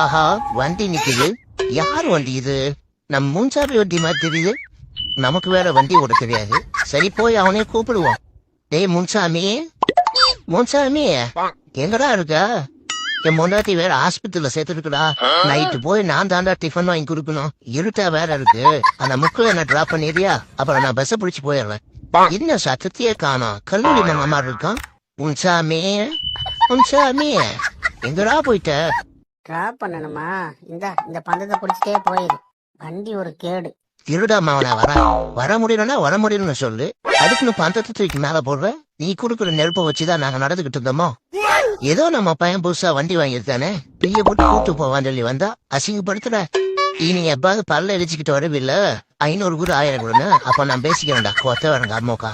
ஆஹா, வண்டி நிக்குது. யார் வண்டி இது? நம் மூஞ்சாபி வண்டி மாதிரி தெரியுது. நமக்கு வேற வண்டி ஓட தெரியாது. சரி, போய் அவனே கூப்பிடுவோம். டேய் முன்சாமி, முன்சாமி, எங்கடா இருக்க? என் முன்னாடி வேற ஆஸ்பத்திரியில சேர்த்துருக்குடா. நைட்டு போய் நான் தாண்டா டிஃபன் வாங்கி கொடுக்கணும். இருட்டா வேற இருக்கு. அந்த முக்கில் என்ன டிராப் பண்ணிடுறியா? அப்புறம் நான் பஸ்ஸை பிடிச்சி போயிடுறேன். என்ன சத்தத்தையே காணோம். கல்லூரி நம்ம மாதிரி இருக்கான். முன்சாமி, முன்சாமி, எங்கடா போயிட்ட? டிராப் பண்ணணுமா? இந்த பந்தத்தை பிடிச்சிட்டே போயிரு. வண்டி ஒரு கேடு. இருடாமா, அவனை வர முடியலன்னா வர முடியலன்னு சொல்லு. அதுக்குன்னு பந்தத்தை தூக்கி மேல போடுற. நீ கொடுக்குற நெருப்பை வச்சுதான் நாங்க நடந்துகிட்டு இருந்தோமோ. ஏதோ நம்ம பையன் புதுசா வண்டி வாங்கியிருக்கானே, பிரிய போட்டு கூட்டு போவான்னு சொல்லி வந்தா அசிங்கப்படுத்துற. இனி எப்பாவது பல்ல எரிச்சுக்கிட்டு வரவில்லை. 500 கூட 1000 கொடுன்னு. அப்ப நான் பேசிக்கிறேன்டா. கொத்த வரங்க அம்மோக்கா.